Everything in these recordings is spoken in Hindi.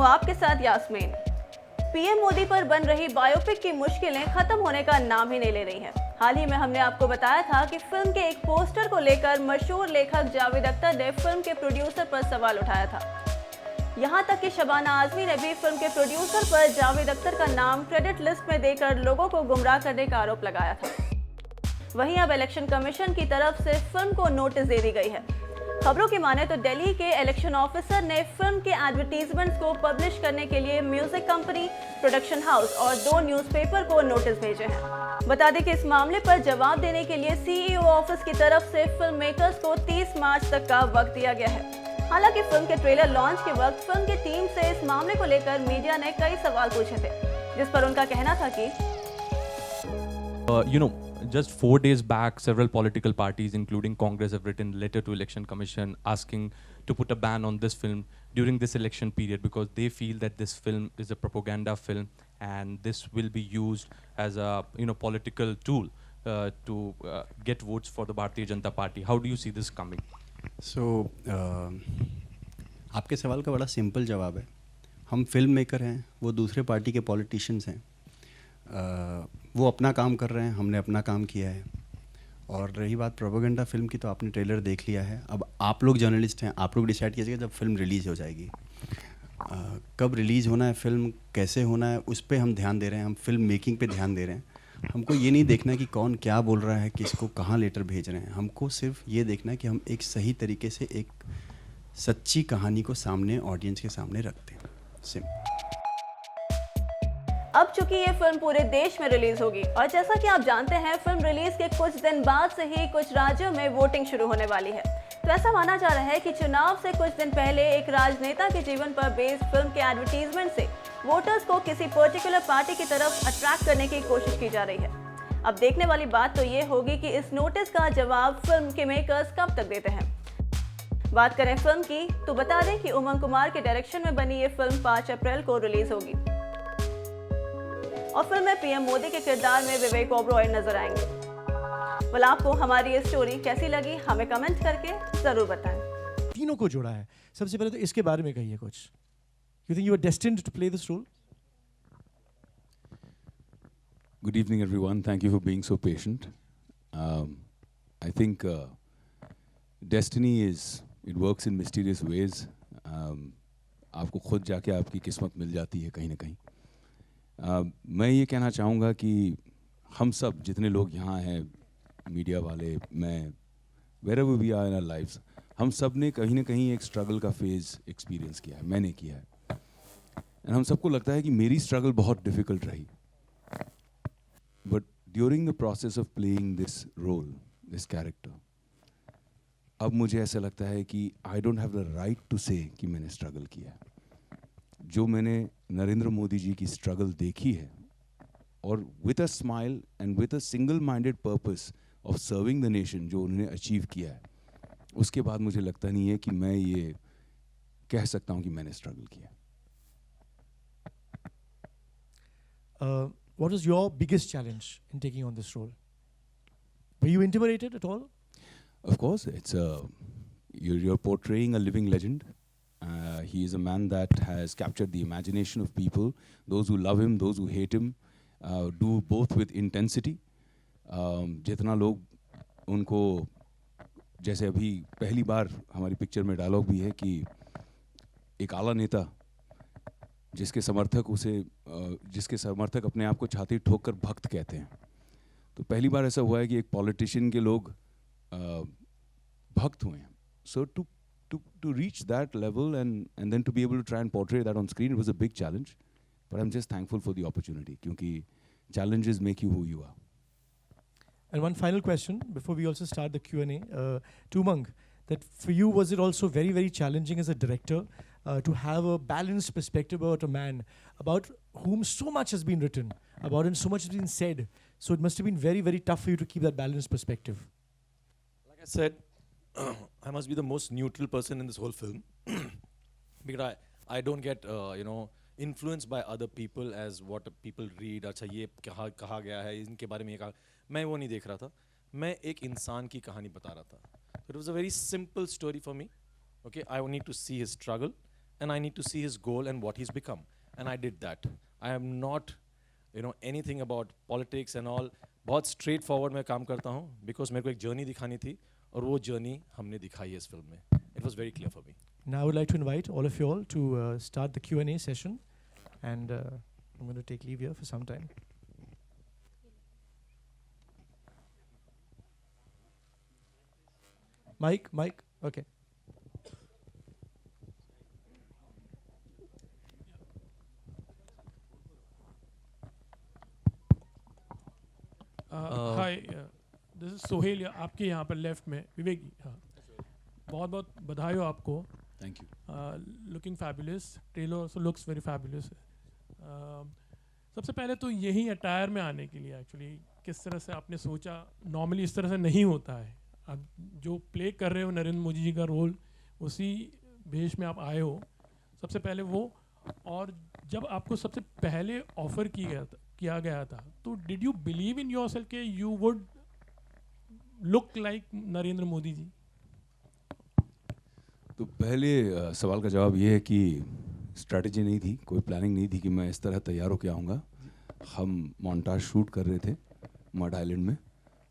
आपके साथ यास्मीन। पीएम मोदी पर बन रही बायोपिक की मुश्किलें खत्म होने का नाम ही नहीं ले रही हैं। हाल ही में हमने आपको बताया था कि फिल्म के एक पोस्टर को लेकर मशहूर लेखक जावेद अख्तर ने फिल्म के प्रोड्यूसर पर सवाल उठाया था। यहां तक कि शबाना आजमी ने भी फिल्म के प्रोड्यूसर पर जावेद अख्तर का नाम क्रेडिट लिस्ट में देकर लोगों को गुमराह करने का आरोप लगाया था। वहीं अब इलेक्शन कमीशन की तरफ से फिल्म को नोटिस दे दी गई है। खबरों की माने तो दिल्ली के इलेक्शन ऑफिसर ने फिल्म के एडवर्टीजमेंट्स को पब्लिश करने के लिए म्यूजिक कंपनी, प्रोडक्शन हाउस और 2 न्यूज़पेपर को नोटिस भेजे हैं। बता दें कि इस मामले पर जवाब देने के लिए सीईओ ऑफिस की तरफ से फिल्म मेकर्स को 30 मार्च तक का वक्त दिया गया है। हालांकि फिल्म के ट्रेलर लॉन्च के वक्त फिल्म की टीम से इस मामले को लेकर मीडिया ने कई सवाल पूछे थे, जिस पर उनका कहना था कि Just 4 days back, several political parties, including Congress, have written a letter to Election Commission asking to put a ban on this film during this election period because they feel that this film is a propaganda film and this will be used as a political tool to get votes for the Bharatiya Janata Party. How do you see this coming? So, आपके सवाल का बड़ा सिंपल जवाब है। हम फिल्म मेकर हैं, वो दूसरे पार्टी के पॉलिटिशियंस हैं। वो अपना काम कर रहे हैं, हमने अपना काम किया है। और रही बात प्रोपेगेंडा फिल्म की, तो आपने ट्रेलर देख लिया है। अब आप लोग जर्नलिस्ट हैं, आप लोग डिसाइड कीजिएगा जब फिल्म रिलीज़ हो जाएगी। कब रिलीज़ होना है फिल्म, कैसे होना है, उस पर हम ध्यान दे रहे हैं। हम फिल्म मेकिंग पे ध्यान दे रहे हैं। हमको ये नहीं देखना है कि कौन क्या बोल रहा है, किसको कहाँ लेटर भेज रहे हैं। हमको सिर्फ ये देखना है कि हम एक सही तरीके से एक सच्ची कहानी को सामने, ऑडियंस के सामने रखते हैं। सिंपल। अब चूंकि ये फिल्म पूरे देश में रिलीज होगी और जैसा कि आप जानते हैं, फिल्म रिलीज के कुछ दिन बाद से ही कुछ राज्यों में वोटिंग शुरू होने वाली है। तो ऐसा माना जा रहा है कि चुनाव से कुछ दिन पहले एक राजनेता के जीवन पर बेस्ड फिल्म के एडवर्टीजमेंट से वोटर्स को किसी पर्टिकुलर पार्टी की तरफ अट्रैक्ट करने की कोशिश की जा रही है। अब देखने वाली बात तो ये होगी कि इस नोटिस का जवाब फिल्म के मेकर्स कब तक देते हैं। बात करें फिल्म की, तो बता दें कि उमंग कुमार के डायरेक्शन में बनी ये फिल्म 5 अप्रैल को रिलीज होगी और फिल्म में पीएम मोदी के किरदार में विवेक ओबरॉय नजर आएंगे। well, आपको हमारी ये स्टोरी कैसी लगी, हमें कमेंट करके जरूर बताएं। तीनों को जोड़ा है। सबसे पहले तो इसके बारे में कहिए कुछ। You think you were destined to play this role? Good evening, everyone. Thank you for being so patient. I think destiny it works in mysterious ways. आपको खुद जाके आपकी किस्मत मिल जाती है कहीं ना कहीं। मैं ये कहना चाहूँगा कि हम सब जितने लोग यहाँ हैं, मीडिया वाले, मैं, wherever we are in our lives, हम सब ने कहीं ना कहीं एक स्ट्रगल का फेज़ एक्सपीरियंस किया है। मैंने किया है। हम सबको लगता है कि मेरी स्ट्रगल बहुत डिफ़िकल्ट रही, but during the process of playing this role, this character, अब मुझे ऐसा लगता है कि I don't have the right to say कि मैंने स्ट्रगल किया है। जो मैंने नरेंद्र मोदी जी की स्ट्रगल देखी है और with a smile and with a single minded purpose of serving the nation जो उन्होंने अचीव किया है, उसके बाद मुझे लगता नहीं है कि मैं ये कह सकता हूँ कि मैंने स्ट्रगल किया। What was your biggest challenge in taking on this role? Were you intimidated at all? Of course, you're portraying a living legend. He is a man that has captured the imagination of people, those who love him, those who hate him, do both with intensity. जितना लोग उनको, जैसे अभी पहली बार हमारी पिक्चर में डायलॉग भी है कि एक आला नेता जिसके समर्थक अपने आप को छाती ठोक कर भक्त कहते हैं, तो पहली बार ऐसा हुआ है कि एक पॉलिटिशियन के लोग भक्त हुए हैं। So to reach that level and then to be able to try and portray that on screen, it was a big challenge, but I'm just thankful for the opportunity क्योंकि challenges make you who you are. And one final question before we also start the Q&A to Umang, that for you was it also very, very challenging as a director to have a balanced perspective about a man about whom so much has been written about and so much has been said, so it must have been very, very tough for you to keep that balanced perspective. Like I said, I must be the most neutral person in this whole film because I don't get influenced by other people as what people read. अच्छा ये कहा गया है, इनके बारे में ये कहा, मैं वो नहीं देख रहा था। मैं एक इंसान की कहानी बता रहा था। It was a very simple story for me. Okay, I need to see his struggle and I need to see his goal and what he's become. And I did that. I am not, anything about politics and all. बहुत straight forward मैं काम करता हूँ because मेरे को एक journey दिखानी थी और वो journey हमने दिखाई है इस film में. It was very clear for me. Now I would like to invite all of you all to start the Q&A session, and I'm going to take leave here for some time. Mike, okay. Hi this is Sohail आपके यहाँ पर लेफ्ट में विवेक जी. हाँ, बहुत बहुत बधाई हो आपको. Thank you. Looking fabulous. Trailer also looks very fabulous. सबसे पहले तो यही अटायर में आने के लिए एक्चुअली किस तरह से आपने सोचा? नॉर्मली इस तरह से नहीं होता है. आप जो प्ले कर रहे हो नरेंद्र मोदी जी का रोल, उसी भेष में आप आए हो. सबसे पहले वो, और जब आपको सबसे पहले ऑफर किया गया था तो did you believe in yourself के you would look like Narendra Modi ji? तो पहले सवाल का जवाब ये है कि स्ट्रैटेजी नहीं थी, कोई प्लानिंग नहीं थी कि मैं इस तरह तैयार होकर आऊँगा. हम मोन्टाज शूट कर रहे थे मड आइलैंड में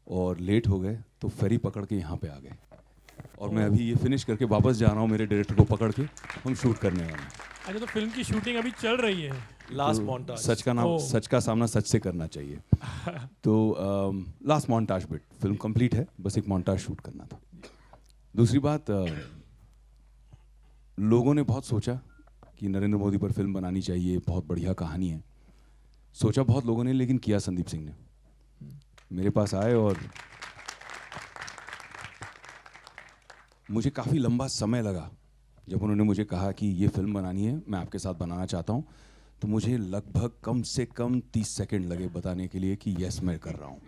और लेट हो गए तो फेरी पकड़ के यहाँ पे आ गए, और मैं अभी ये फिनिश करके वापस जा रहा हूँ मेरे डायरेक्टर को पकड़ के. हम शूट करने वाले हैं. अच्छा, तो फिल्म की शूटिंग अभी चल रही है. Last तो montage. सच का सामना सच से करना चाहिए. तो last montage bit, film complete है, बस एक मोन्टाज शूट करना था. दूसरी बात, लोगों ने बहुत सोचा कि नरेंद्र मोदी पर फिल्म बनानी चाहिए, बहुत बढ़िया कहानी है. सोचा बहुत लोगों ने, लेकिन किया संदीप सिंह ने. मेरे पास आए और मुझे काफ़ी लंबा समय लगा जब उन्होंने मुझे कहा कि ये फिल्म बनानी है, मैं आपके साथ बनाना चाहता हूँ. तो मुझे लगभग कम से कम 30 सेकंड लगे बताने के लिए कि यस मैं कर रहा हूँ.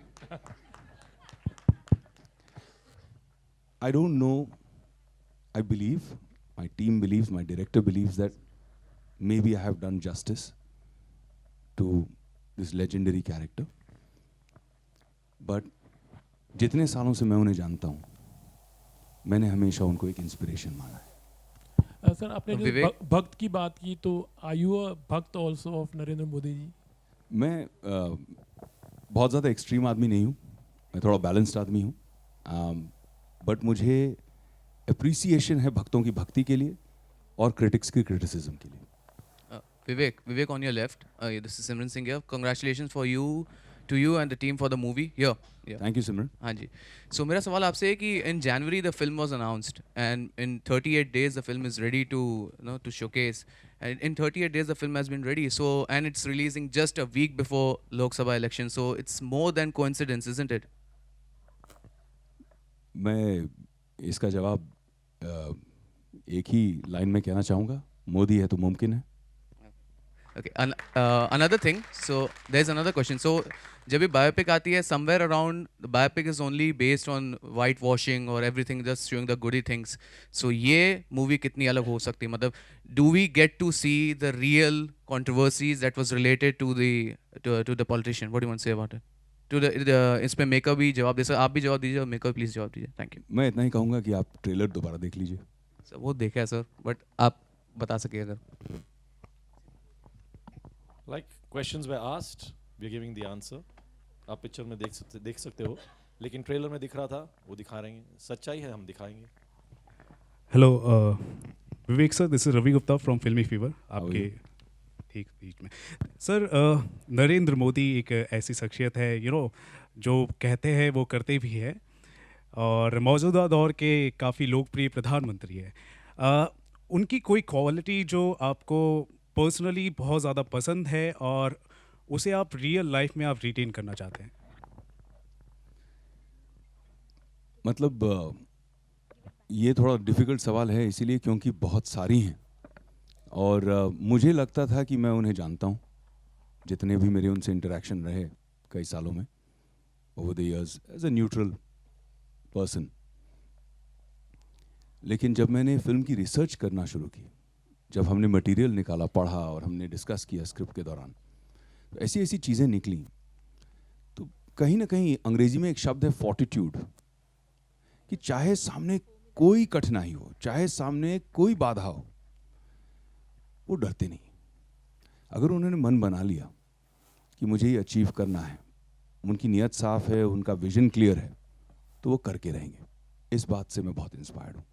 I don't know, I believe, my team believes, my director believes that maybe I have done justice to this legendary character. But जितने सालों से मैं उन्हें जानता हूँ, मैंने हमेशा उनको एक इंस्पिरेशन माना है. सर, आपने जो भक्त की बात की, तो आर यू अ भक्त ऑल्सो ऑफ नरेंद्र मोदी जी? मैं बहुत ज़्यादा एक्सट्रीम आदमी नहीं हूँ, मैं थोड़ा बैलेंस्ड आदमी हूँ. बट मुझे अप्रिसिएशन है भक्तों की भक्ति के लिए और क्रिटिक्स की क्रिटिसिज्म के लिए. Vivek on your left. This is Simran Singh here. Congratulations to you and the team for the movie. Yeah. Thank you, Simran. हाँ जी. So मेरा सवाल आपसे है कि in January the film was announced and in 38 days the film is ready to showcase. And in 38 days the film has been ready. So and it's releasing just a week before Lok Sabha election. So it's more than coincidence, isn't it? मैं इसका जवाब एक ही लाइन में कहना चाहूँगा, मोदी है तो मुमकिन है. Okay. Another thing. So there's another question. So जब भी biopic आती है, somewhere around the biopic is only based on whitewashing or everything, just showing the goody things. So ये movie कितनी अलग हो सकती है? मतलब do we get to see the real controversies that was related to the politician? What do you want to say about it? To the इस पे मेकर भी जवाब दे सकते, आप भी जवाब दीजिए और मेकर प्लीज जवाब दीजिए. Thank you. मैं इतना ही कहूँगा कि आप ट्रेलर दोबारा देख लीजिए. सर वो देखा है सर, बट आप बता सके अगर. Like questions were asked, we are giving the answer. आप पिक्चर में देख सकते हो, लेकिन ट्रेलर में दिख रहा था वो दिखा रहे हैं. सच्चाई है, हम दिखाएंगे. Hello Vivek sir, this is Ravi Gupta from Filmi Fever. आपके ठीक बीच में सर, नरेंद्र मोदी एक ऐसी शख्सियत है जो कहते हैं वो करते भी है, और मौजूदा दौर के काफ़ी लोकप्रिय प्रधानमंत्री है. उनकी कोई क्वालिटी जो आपको पर्सनली बहुत ज़्यादा पसंद है और उसे आप रियल लाइफ में आप रिटेन करना चाहते हैं? मतलब ये थोड़ा डिफ़िकल्ट सवाल है इसीलिए क्योंकि बहुत सारी हैं, और मुझे लगता था कि मैं उन्हें जानता हूँ, जितने भी मेरे उनसे इंटरेक्शन रहे कई सालों में over the years as a neutral person. लेकिन जब मैंने फिल्म की रिसर्च करना शुरू की, जब हमने मटेरियल निकाला, पढ़ा और हमने डिस्कस किया स्क्रिप्ट के दौरान, तो ऐसी ऐसी चीज़ें निकली. तो कहीं ना कहीं अंग्रेजी में एक शब्द है फॉर्टिट्यूड, कि चाहे सामने कोई कठिनाई हो, चाहे सामने कोई बाधा हो, वो डरते नहीं। अगर उन्होंने मन बना लिया कि मुझे ये अचीव करना है, उनकी नीयत साफ है, उनका विजन क्लियर है, तो वो करके रहेंगे। इस बात से मैं बहुत इंस्पायर्ड हूँ।